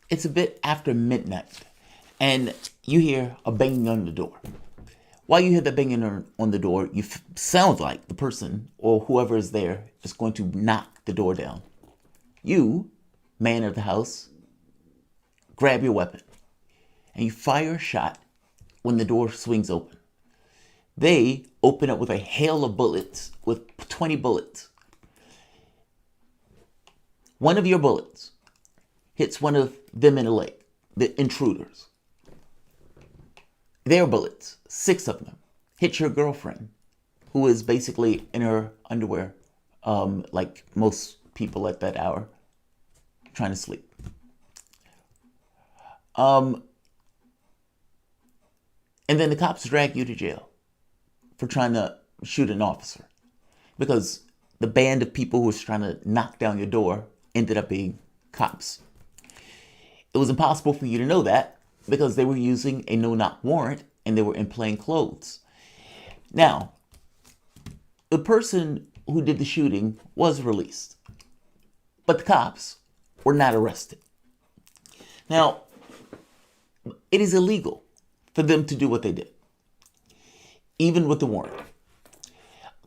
It's a bit after midnight, and you hear a banging on the door. While you hear the banging on the door, you sound like the person or whoever is there is going to knock the door down. You, man of the house, grab your weapon, and you fire a shot when the door swings open. They open up with a hail of bullets, with 20 bullets. One of your bullets hits one of them in the leg, the intruders. Their bullets, 6 of them, hit your girlfriend, who is basically in her underwear, like most people at that hour, trying to sleep. And then the cops drag you to jail for trying to shoot an officer, because the band of people who was trying to knock down your door ended up being cops. It was impossible for you to know that because they were using a no-knock warrant and they were in plain clothes. Now, the person who did the shooting was released, but the cops were not arrested. Now, it is illegal for them to do what they did, even with the warrant.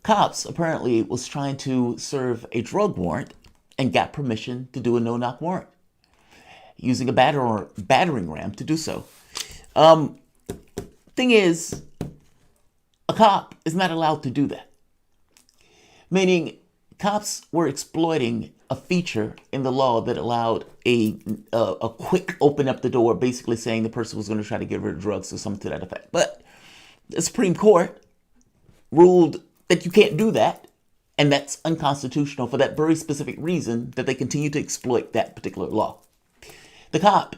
Cops apparently was trying to serve a drug warrant and got permission to do a no-knock warrant, using a battering ram to do so. Thing is, a cop is not allowed to do that. Meaning, cops were exploiting a feature in the law that allowed a quick open up the door, basically saying the person was going to try to get rid of drugs or something to that effect. But the Supreme Court ruled that you can't do that, and that's unconstitutional for that very specific reason that they continue to exploit that particular law. The cop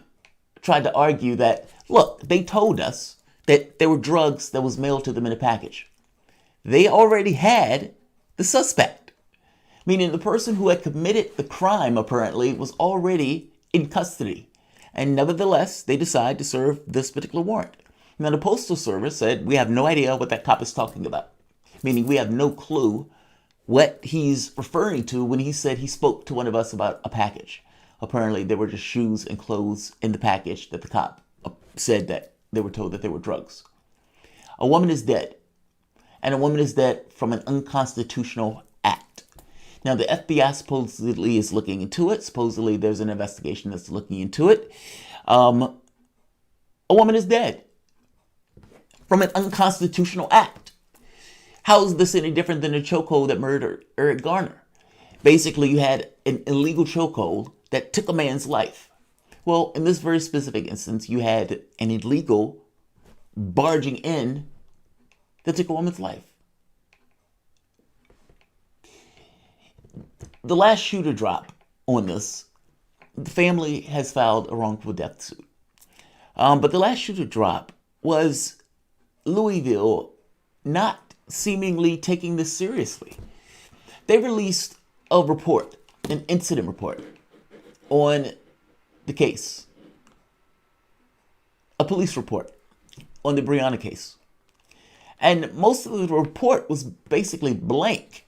tried to argue that, look, they told us that there were drugs that was mailed to them in a package. They already had the suspect, meaning the person who had committed the crime apparently was already in custody. And nevertheless, they decide to serve this particular warrant. Now, the Postal Service said, we have no idea what that cop is talking about, meaning we have no clue what he's referring to when he said he spoke to one of us about a package. Apparently, there were just shoes and clothes in the package that the cop said that they were told that they were drugs. A woman is dead, and a woman is dead from an unconstitutional act. Now, the FBI supposedly is looking into it. Supposedly, there's an investigation that's looking into it. A woman is dead from an unconstitutional act. How is this any different than the chokehold that murdered Eric Garner? Basically, you had an illegal chokehold that took a man's life. Well, in this very specific instance, you had an illegal barging in that took a woman's life. The last shoe to drop on this, the family has filed a wrongful death suit. But the last shoe to drop was Louisville not seemingly taking this seriously. They released a report, an incident report on the case, a police report on the Breonna case. And most of the report was basically blank,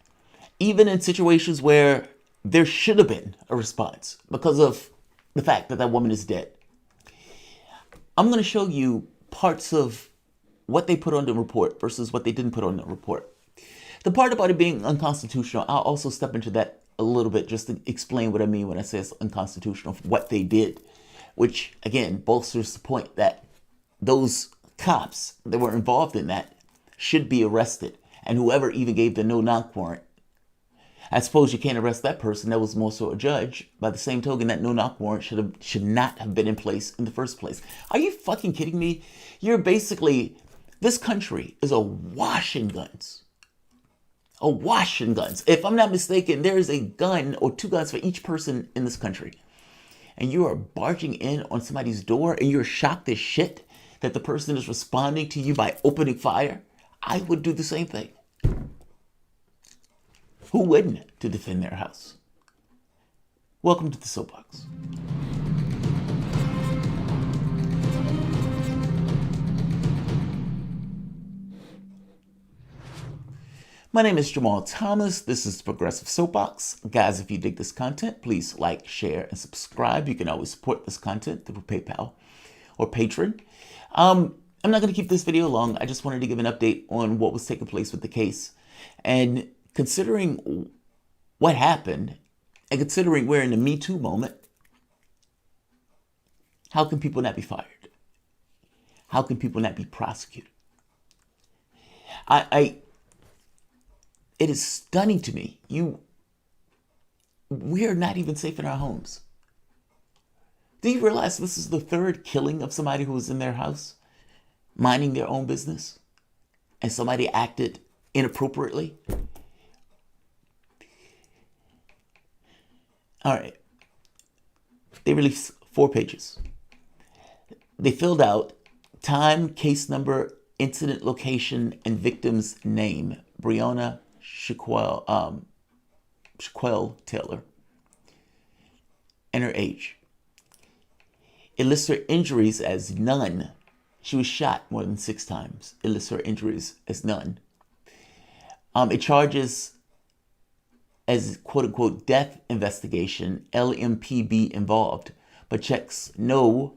even in situations where there should have been a response because of the fact that that woman is dead. I'm going to show you parts of what they put on the report versus what they didn't put on the report. The part about it being unconstitutional, I'll also step into that a little bit just to explain what I mean when I say it's unconstitutional, what they did, which again bolsters the point that those cops that were involved in that should be arrested, and whoever even gave the no-knock warrant. I suppose you can't arrest that person. That was more so a judge. By the same token, that no-knock warrant should not have been in place in the first place. Are you fucking kidding me? You're basically, this country is awash in guns. Awash in guns. If I'm not mistaken, there is a gun or 2 guns for each person in this country. And you are barging in on somebody's door and you're shocked as shit that the person is responding to you by opening fire. I would do the same thing. Who wouldn't to defend their house? Welcome to the Soapbox. My name is Jamal Thomas. This is Progressive Soapbox. Guys, if you dig this content, please like, share, and subscribe. You can always support this content through PayPal or Patreon. I'm not going to keep this video long. I just wanted to give an update on what was taking place with the case. And considering what happened, and considering we're in the Me Too moment, how can people not be fired? How can people not be prosecuted? It is stunning to me. We are not even safe in our homes. Do you realize this is the third killing of somebody who was in their house, minding their own business, and somebody acted inappropriately? All right. They released 4 pages. They filled out time, case number, incident location, and victim's name. Breonna Tayl, and her age. It lists her injuries as none. She was shot more than 6 times. It lists her injuries as none. It charges as quote-unquote death investigation, LMPB involved, but checks no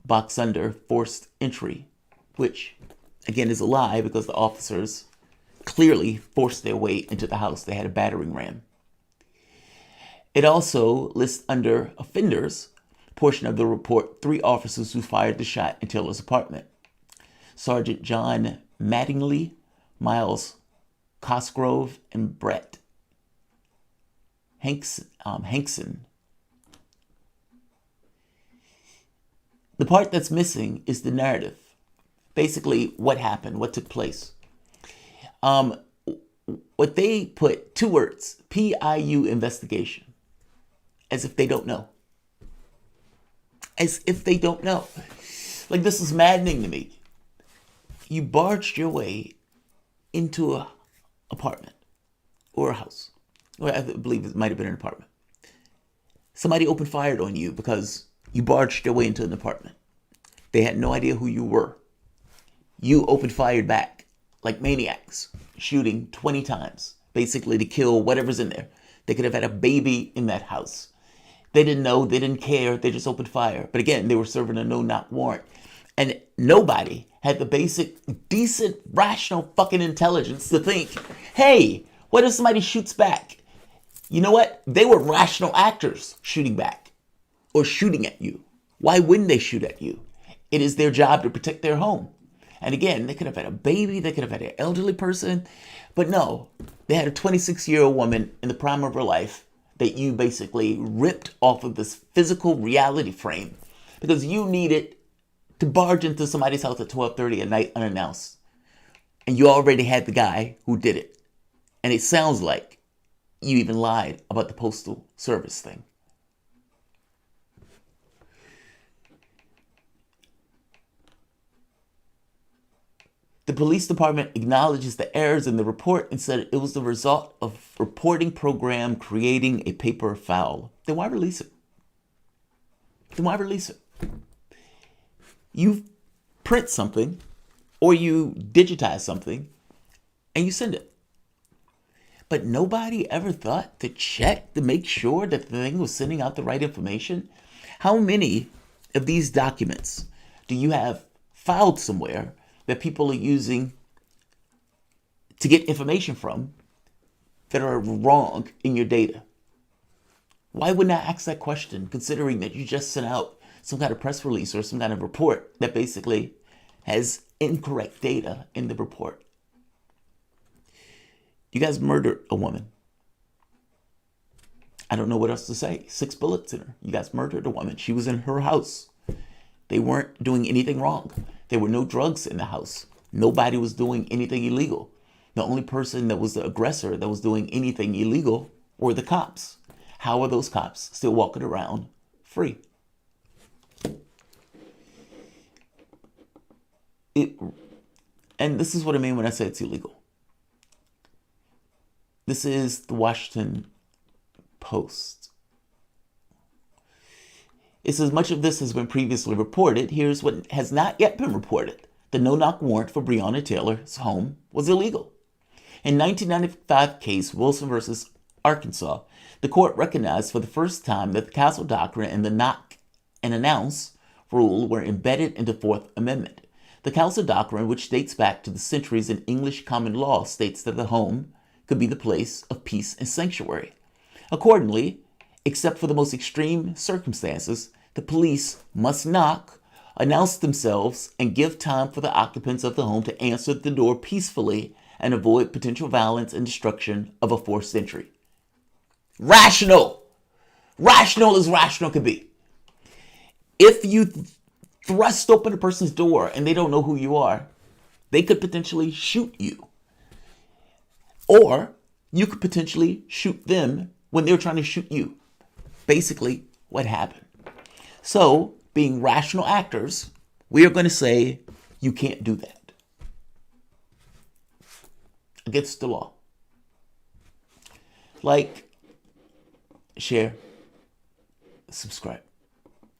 box under forced entry, which again is a lie because the officers clearly forced their way into the house. They had a battering ram. It also lists under offenders, portion of the report, 3 officers who fired the shot in Taylor's apartment. Sergeant John Mattingly, Miles Cosgrove, and Brett Hankson. The part that's missing is the narrative. Basically, what happened, what took place. What they put, 2 words, PIU investigation, as if they don't know. As if they don't know. Like, this is maddening to me. You barged your way into an apartment or a house. Or I believe it might have been an apartment. Somebody opened fire on you because you barged your way into an apartment. They had no idea who you were. You opened fire back like maniacs, shooting 20 times, basically to kill whatever's in there. They could have had a baby in that house. They didn't know, they didn't care, they just opened fire. But again, they were serving a no-knock warrant. And nobody had the basic, decent, rational fucking intelligence to think, hey, what if somebody shoots back? You know what? They were rational actors shooting back or shooting at you. Why wouldn't they shoot at you? It is their job to protect their home. And again, they could have had a baby, they could have had an elderly person, but no, they had a 26-year-old woman in the prime of her life that you basically ripped off of this physical reality frame because you needed to barge into somebody's house at 12:30 at night unannounced. And you already had the guy who did it. And it sounds like you even lied about the postal service thing. The police department acknowledges the errors in the report and said it was the result of reporting program creating a paper foul. Then why release it? Then why release it? You print something or you digitize something and you send it. But nobody ever thought to check to make sure that the thing was sending out the right information. How many of these documents do you have filed somewhere that people are using to get information from that are wrong in your data? Why wouldn't I ask that question, considering that you just sent out some kind of press release or some kind of report that basically has incorrect data in the report? You guys murdered a woman. I don't know what else to say. 6 bullets in her. You guys murdered a woman. She was in her house. They weren't doing anything wrong. There were no drugs in the house. Nobody was doing anything illegal. The only person that was the aggressor that was doing anything illegal were the cops. How are those cops still walking around free? And this is what I mean when I say it's illegal. This is the Washington Post. It says much of this has been previously reported. Here's what has not yet been reported. The no-knock warrant for Breonna Taylor's home was illegal. In 1995 case Wilson versus Arkansas, the court recognized for the first time that the castle doctrine and the knock and announce rule were embedded in the Fourth Amendment. The castle doctrine, which dates back to the centuries in English common law, states that the home could be the place of peace and sanctuary. Accordingly, except for the most extreme circumstances, the police must knock, announce themselves, and give time for the occupants of the home to answer the door peacefully and avoid potential violence and destruction of a forced entry. Rational! Rational as rational could be. If you thrust open a person's door and they don't know who you are, they could potentially shoot you. Or you could potentially shoot them when they're trying to shoot you. Basically, what happened. So, being rational actors, we are going to say you can't do that. Against the law. Like, share, subscribe.